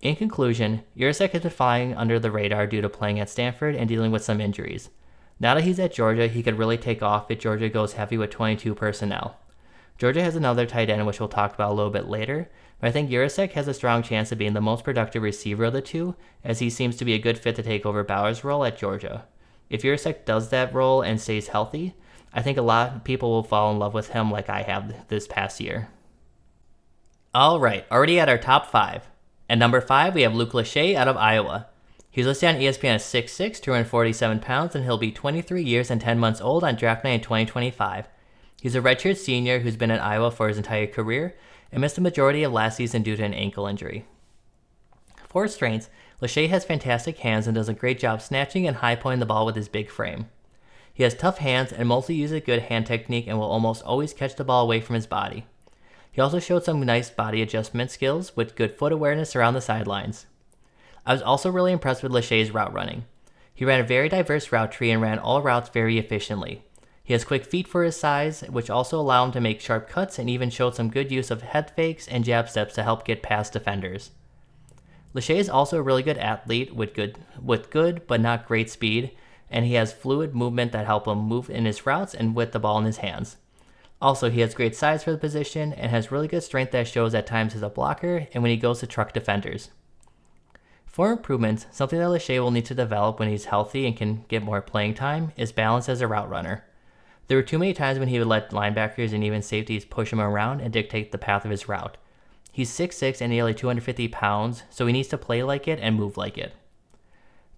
[SPEAKER 1] In conclusion, Urasek has been flying under the radar due to playing at Stanford and dealing with some injuries. Now that he's at Georgia, he could really take off if Georgia goes heavy with 22 personnel. Georgia has another tight end, which we'll talk about a little bit later, but I think Urasek has a strong chance of being the most productive receiver of the two, as he seems to be a good fit to take over Bauer's role at Georgia. If Urasek does that role and stays healthy, I think a lot of people will fall in love with him like I have this past year. Alright, already at our top 5. At number 5, we have Luke Lachey out of Iowa. He's listed on ESPN as 6'6", 247 pounds, and he'll be 23 years and 10 months old on draft night in 2025. He's a redshirt senior who's been at Iowa for his entire career and missed the majority of last season due to an ankle injury. For his strengths, Lachey has fantastic hands and does a great job snatching and high-pointing the ball with his big frame. He has tough hands and mostly uses good hand technique and will almost always catch the ball away from his body. He also showed some nice body adjustment skills with good foot awareness around the sidelines. I was also really impressed with Lachey's route running. He ran a very diverse route tree and ran all routes very efficiently. He has quick feet for his size, which also allow him to make sharp cuts and even showed some good use of head fakes and jab steps to help get past defenders. Lachey is also a really good athlete with good but not great speed, and he has fluid movement that help him move in his routes and with the ball in his hands. Also, he has great size for the position and has really good strength that shows at times as a blocker and when he goes to truck defenders. For improvements, something that Lachey will need to develop when he's healthy and can get more playing time is balance as a route runner. There were too many times when he would let linebackers and even safeties push him around and dictate the path of his route. He's 6'6" and nearly 250 pounds, so he needs to play like it and move like it.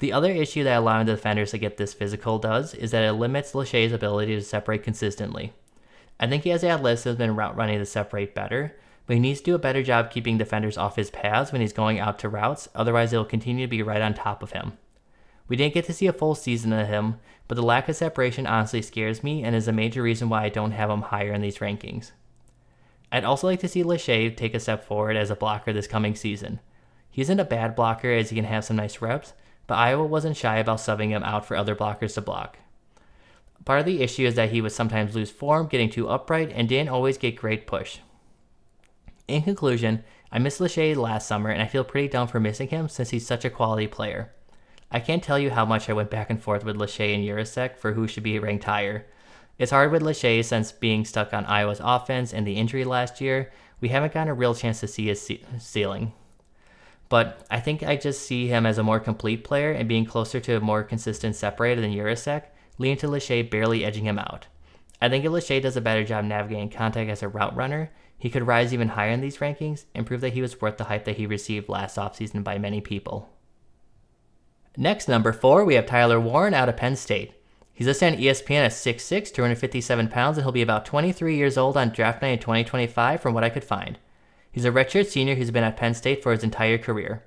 [SPEAKER 1] The other issue that allowing the defenders to get this physical does is that it limits Lachey's ability to separate consistently. I think he has the athleticism and route running to separate better, but he needs to do a better job keeping defenders off his paths when he's going out to routes, otherwise they'll continue to be right on top of him. We didn't get to see a full season of him, but the lack of separation honestly scares me and is a major reason why I don't have him higher in these rankings. I'd also like to see Lachey take a step forward as a blocker this coming season. He isn't a bad blocker as he can have some nice reps, but Iowa wasn't shy about subbing him out for other blockers to block. Part of the issue is that he would sometimes lose form, getting too upright, and didn't always get great push. In conclusion, I missed Lachey last summer and I feel pretty dumb for missing him since he's such a quality player. I can't tell you how much I went back and forth with Lachey and Urasek for who should be ranked higher. It's hard with Lachey since being stuck on Iowa's offense and the injury last year, we haven't gotten a real chance to see his ceiling. But I think I just see him as a more complete player and being closer to a more consistent separator than Urasek, leading to Lachey barely edging him out. I think if Lachey does a better job navigating contact as a route runner, he could rise even higher in these rankings and prove that he was worth the hype that he received last offseason by many people. Next, number 4, we have Tyler Warren out of Penn State. He's listed on ESPN as 6'6", 257 pounds, and he'll be about 23 years old on draft night in 2025 from what I could find. He's a redshirt senior who's been at Penn State for his entire career.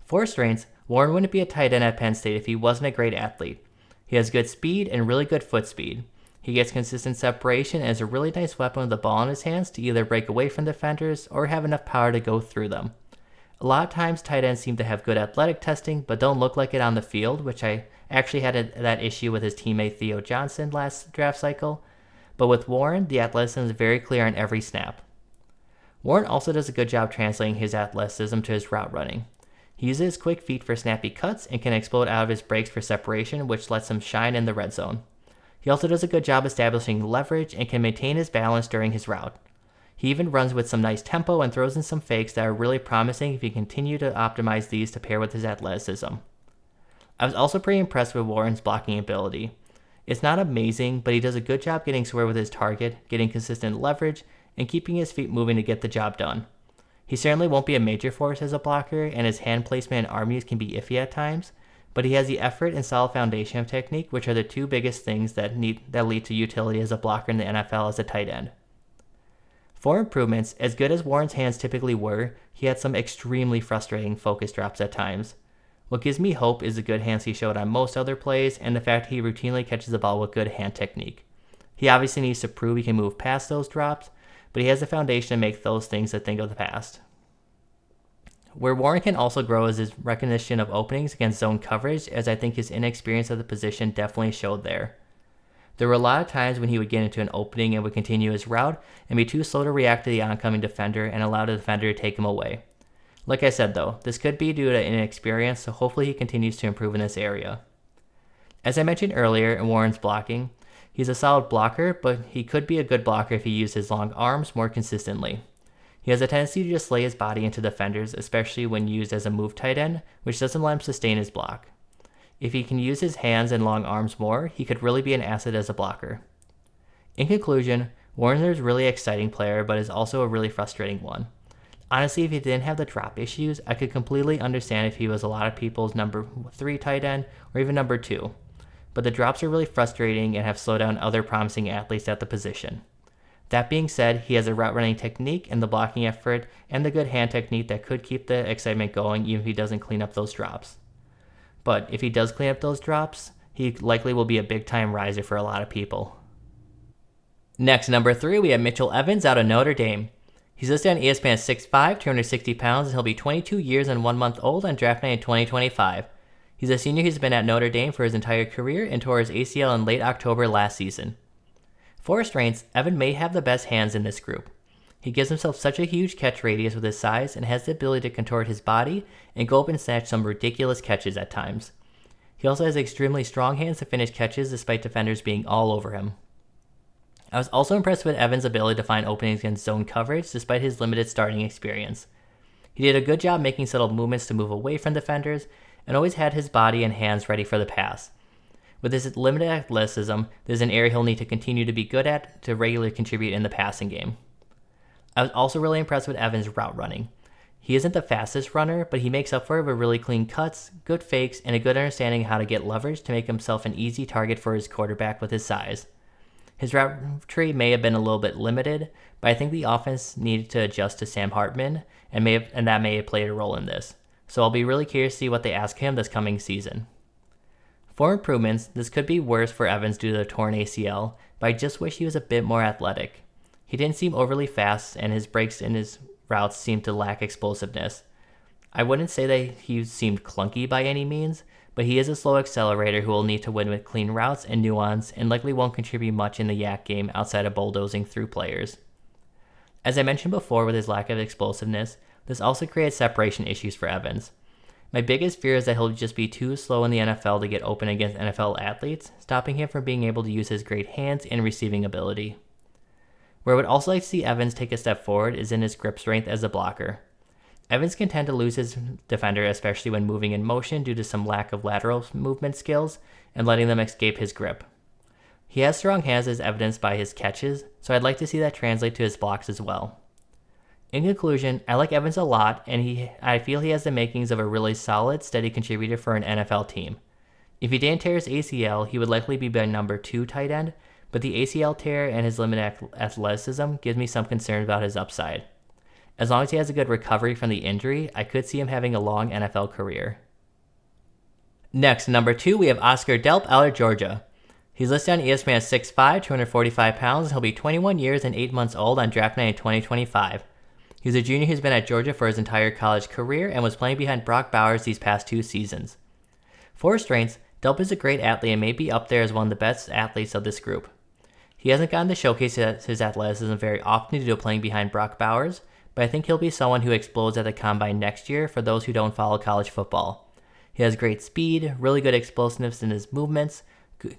[SPEAKER 1] For strengths, Warren wouldn't be a tight end at Penn State if he wasn't a great athlete. He has good speed and really good foot speed. He gets consistent separation and is a really nice weapon with the ball in his hands to either break away from defenders or have enough power to go through them. A lot of times tight ends seem to have good athletic testing but don't look like it on the field, which I actually had that issue with his teammate Theo Johnson last draft cycle. But with Warren, the athleticism is very clear on every snap. Warren also does a good job translating his athleticism to his route running. He uses his quick feet for snappy cuts and can explode out of his breaks for separation, which lets him shine in the red zone. He also does a good job establishing leverage and can maintain his balance during his route. He even runs with some nice tempo and throws in some fakes that are really promising if he continue to optimize these to pair with his athleticism. I was also pretty impressed with Warren's blocking ability. It's not amazing, but he does a good job getting square with his target, getting consistent leverage, and keeping his feet moving to get the job done. He certainly won't be a major force as a blocker, and his hand placement and arm use can be iffy at times, but he has the effort and solid foundation of technique, which are the two biggest things that lead to utility as a blocker in the NFL as a tight end. For improvements, as good as Warren's hands typically were, he had some extremely frustrating focus drops at times. What gives me hope is the good hands he showed on most other plays and the fact he routinely catches the ball with good hand technique. He obviously needs to prove he can move past those drops, but he has the foundation to make those things a thing of the past. Where Warren can also grow is his recognition of openings against zone coverage, as I think his inexperience of the position definitely showed there. There were a lot of times when he would get into an opening and would continue his route and be too slow to react to the oncoming defender and allow the defender to take him away. Like I said though, this could be due to inexperience, so hopefully he continues to improve in this area. As I mentioned earlier in Warren's blocking, he's a solid blocker, but he could be a good blocker if he used his long arms more consistently. He has a tendency to just lay his body into defenders, especially when used as a move tight end, which doesn't let him sustain his block. If he can use his hands and long arms more, he could really be an asset as a blocker. In conclusion, Warren is a really exciting player, but is also a really frustrating one. Honestly, if he didn't have the drop issues, I could completely understand if he was a lot of people's number 3 tight end or even number 2. But the drops are really frustrating and have slowed down other promising athletes at the position. That being said, he has a route running technique and the blocking effort and the good hand technique that could keep the excitement going even if he doesn't clean up those drops. But if he does clean up those drops, he likely will be a big time riser for a lot of people. Next, number 3, we have Mitchell Evans out of Notre Dame. He's listed on ESPN as 6'5", 260 pounds, and he'll be 22 years and 1 month old on draft night in 2025. He's a senior who's been at Notre Dame for his entire career and tore his ACL in late October last season. For strengths, Evan may have the best hands in this group. He gives himself such a huge catch radius with his size and has the ability to contort his body and go up and snatch some ridiculous catches at times. He also has extremely strong hands to finish catches despite defenders being all over him. I was also impressed with Evans' ability to find openings against zone coverage despite his limited starting experience. He did a good job making subtle movements to move away from defenders and always had his body and hands ready for the pass. With his limited athleticism, there's an area he'll need to continue to be good at to regularly contribute in the passing game. I was also really impressed with Evans' route running. He isn't the fastest runner, but he makes up for it with really clean cuts, good fakes, and a good understanding of how to get leverage to make himself an easy target for his quarterback with his size. His route tree may have been a little bit limited, but I think the offense needed to adjust to Sam Hartman, and that may have played a role in this. So I'll be really curious to see what they ask him this coming season. For improvements, this could be worse for Evans due to the torn ACL, but I just wish he was a bit more athletic. He didn't seem overly fast, and his breaks in his routes seemed to lack explosiveness. I wouldn't say that he seemed clunky by any means, but he is a slow accelerator who will need to win with clean routes and nuance and likely won't contribute much in the yak game outside of bulldozing through players. As I mentioned before with his lack of explosiveness, this also creates separation issues for Evans. My biggest fear is that he'll just be too slow in the NFL to get open against NFL athletes, stopping him from being able to use his great hands and receiving ability. Where I would also like to see Evans take a step forward is in his grip strength as a blocker. Evans can tend to lose his defender, especially when moving in motion due to some lack of lateral movement skills and letting them escape his grip. He has strong hands as evidenced by his catches, so I'd like to see that translate to his blocks as well. In conclusion, I like Evans a lot, and I feel he has the makings of a really solid, steady contributor for an NFL team. If he didn't tear his ACL, he would likely be my number 2 tight end, but the ACL tear and his limited athleticism gives me some concern about his upside. As long as he has a good recovery from the injury, I could see him having a long NFL career. Next, number 2, we have Oscar Delp out of Georgia. He's listed on ESPN as 6'5", 245 pounds, and he'll be 21 years and 8 months old on draft night in 2025. He's a junior who's been at Georgia for his entire college career and was playing behind Brock Bowers these past 2 seasons. For his strengths, Delp is a great athlete and may be up there as one of the best athletes of this group. He hasn't gotten to showcase his athleticism very often due to playing behind Brock Bowers, but I think he'll be someone who explodes at the combine next year for those who don't follow college football. He has great speed, really good explosiveness in his movements,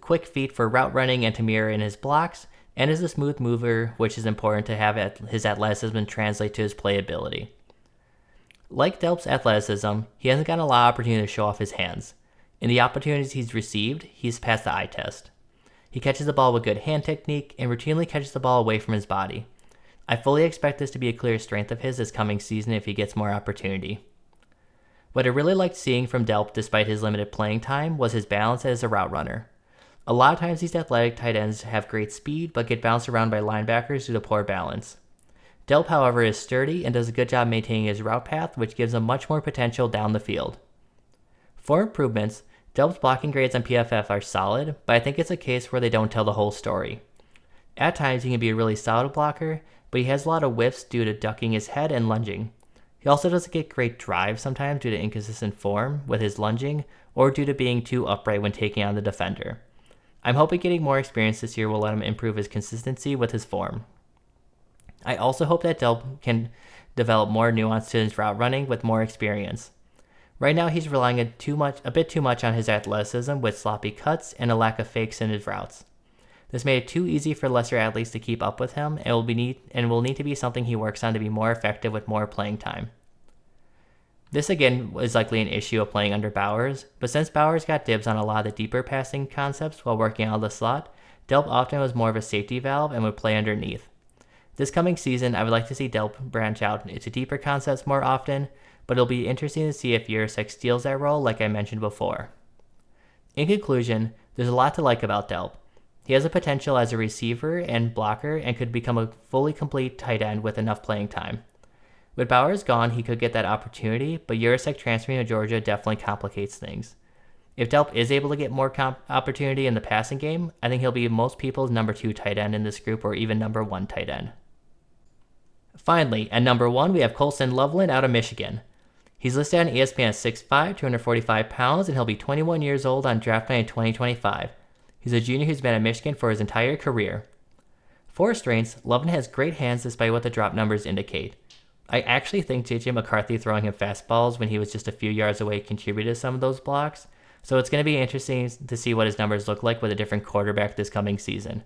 [SPEAKER 1] quick feet for route running and to mirror in his blocks, and is a smooth mover, which is important to have his athleticism translate to his playability. Like Delp's athleticism, he hasn't gotten a lot of opportunity to show off his hands. In the opportunities he's received, he's passed the eye test. He catches the ball with good hand technique and routinely catches the ball away from his body. I fully expect this to be a clear strength of his this coming season if he gets more opportunity. What I really liked seeing from Delp despite his limited playing time was his balance as a route runner. A lot of times these athletic tight ends have great speed but get bounced around by linebackers due to poor balance. Delp, however, is sturdy and does a good job maintaining his route path, which gives him much more potential down the field. For improvements, Delp's blocking grades on PFF are solid, but I think it's a case where they don't tell the whole story. At times he can be a really solid blocker, but he has a lot of whiffs due to ducking his head and lunging. He also doesn't get great drive sometimes due to inconsistent form with his lunging or due to being too upright when taking on the defender. I'm hoping getting more experience this year will let him improve his consistency with his form. I also hope that Delp can develop more nuance to his route running with more experience. Right now he's relying a bit too much on his athleticism with sloppy cuts and a lack of fakes in his routes. This made it too easy for lesser athletes to keep up with him and will need to be something he works on to be more effective with more playing time. This again is likely an issue of playing under Bowers, but since Bowers got dibs on a lot of the deeper passing concepts while working out of the slot, Delp often was more of a safety valve and would play underneath. This coming season, I would like to see Delp branch out into deeper concepts more often, but it'll be interesting to see if Jurasek steals that role like I mentioned before. In conclusion, there's a lot to like about Delp. He has a potential as a receiver and blocker and could become a fully complete tight end with enough playing time. With Bowers gone, he could get that opportunity, but Jurasek transferring to Georgia definitely complicates things. If Delp is able to get more opportunity in the passing game, I think he'll be most people's number 2 tight end in this group or even number 1 tight end. Finally, at number 1, we have Colston Loveland out of Michigan. He's listed on ESPN as 6'5", 245 pounds, and he'll be 21 years old on draft night in 2025. He's a junior who's been at Michigan for his entire career. For his strengths, Loveland has great hands despite what the drop numbers indicate. I actually think J.J. McCarthy throwing him fastballs when he was just a few yards away contributed to some of those blocks, So it's going to be interesting to see what his numbers look like with a different quarterback this coming season.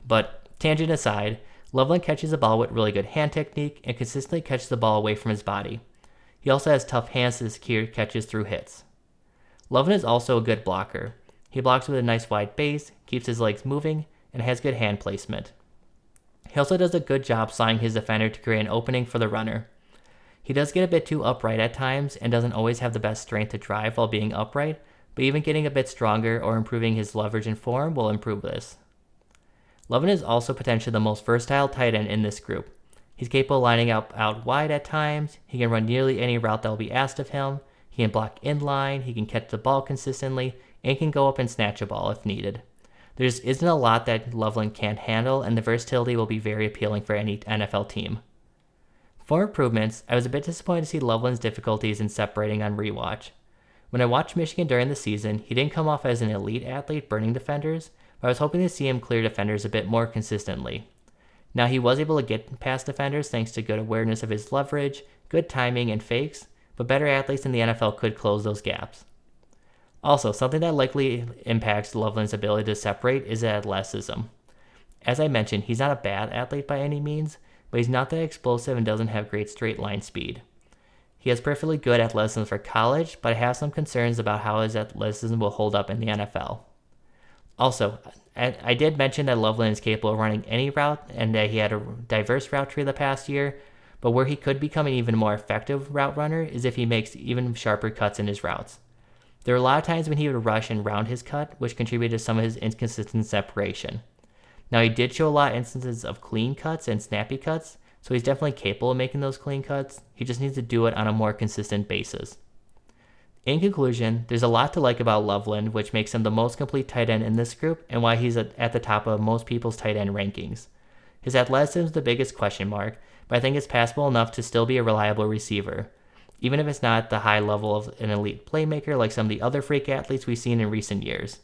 [SPEAKER 1] But tangent aside, Loveland catches the ball with really good hand technique and consistently catches the ball away from his body. He also has tough hands to secure catches through hits. Loveland is also a good blocker. He blocks with a nice wide base, keeps his legs moving, and has good hand placement. He also does a good job sliding his defender to create an opening for the runner. He does get a bit too upright at times and doesn't always have the best strength to drive while being upright, but even getting a bit stronger or improving his leverage and form will improve this. Loveland is also potentially the most versatile tight end in this group. He's capable of lining up out wide at times, he can run nearly any route that will be asked of him, he can block inline, he can catch the ball consistently, and can go up and snatch a ball if needed. There just isn't a lot that Loveland can't handle, and the versatility will be very appealing for any NFL team. For improvements, I was a bit disappointed to see Loveland's difficulties in separating on rewatch. When I watched Michigan during the season, he didn't come off as an elite athlete burning defenders, but I was hoping to see him clear defenders a bit more consistently. Now he was able to get past defenders thanks to good awareness of his leverage, good timing, and fakes, but better athletes in the NFL could close those gaps. Also, something that likely impacts Loveland's ability to separate is athleticism. As I mentioned, he's not a bad athlete by any means, but he's not that explosive and doesn't have great straight line speed. He has perfectly good athleticism for college, but I have some concerns about how his athleticism will hold up in the NFL. Also, I did mention that Loveland is capable of running any route and that he had a diverse route tree the past year, but where he could become an even more effective route runner is if he makes even sharper cuts in his routes. There were a lot of times when he would rush and round his cut, which contributed to some of his inconsistent separation. Now, he did show a lot of instances of clean cuts and snappy cuts, so he's definitely capable of making those clean cuts. He just needs to do it on a more consistent basis. In conclusion, there's a lot to like about Loveland, which makes him the most complete tight end in this group and why he's at the top of most people's tight end rankings. His athleticism is the biggest question mark, but I think it's passable enough to still be a reliable receiver, even if it's not at the high level of an elite playmaker like some of the other freak athletes we've seen in recent years.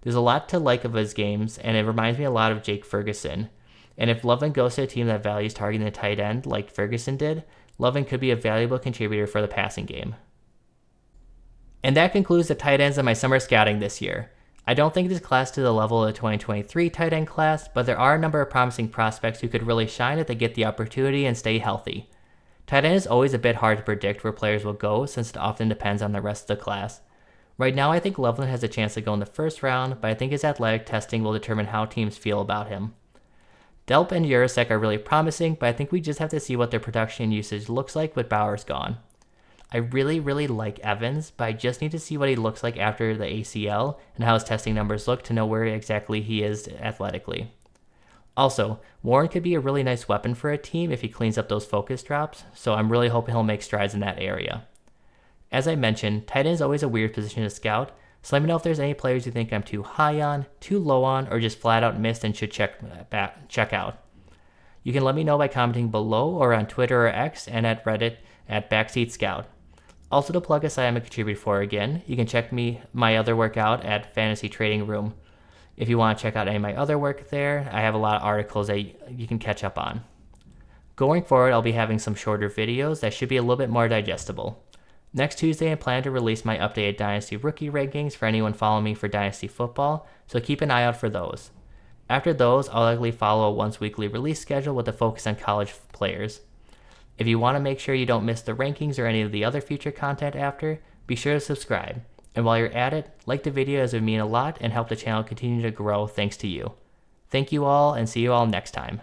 [SPEAKER 1] There's a lot to like of his games, and it reminds me a lot of Jake Ferguson. And if Loveland goes to a team that values targeting the tight end like Ferguson did, Loveland could be a valuable contributor for the passing game. And that concludes the tight ends of my summer scouting this year. I don't think this class to the level of the 2023 tight end class, but there are a number of promising prospects who could really shine if they get the opportunity and stay healthy. Tight end is always a bit hard to predict where players will go since it often depends on the rest of the class. Right now I think Loveland has a chance to go in the first round, but I think his athletic testing will determine how teams feel about him. Delp and Jurasek are really promising, but I think we just have to see what their production and usage looks like with Bowers gone. I really like Evans, but I just need to see what he looks like after the ACL and how his testing numbers look to know where exactly he is athletically. Also, Warren could be a really nice weapon for a team if he cleans up those focus drops, so I'm really hoping he'll make strides in that area. As I mentioned, tight end is always a weird position to scout, so let me know if there's any players you think I'm too high on, too low on, or just flat out missed and should check out. You can let me know by commenting below or on Twitter or X and at Reddit at Backseat Scout. Also, to plug a site I'm a contributor for again, you can check my other work out at Fantasy Trading Room. If you want to check out any of my other work there, I have a lot of articles that you can catch up on. Going forward, I'll be having some shorter videos that should be a little bit more digestible. Next Tuesday, I plan to release my updated Dynasty rookie rankings for anyone following me for Dynasty football, so keep an eye out for those. After those, I'll likely follow a once-weekly release schedule with a focus on college players. If you want to make sure you don't miss the rankings or any of the other future content after, be sure to subscribe. And while you're at it, like the video as it would mean a lot and help the channel continue to grow thanks to you. Thank you all and see you all next time.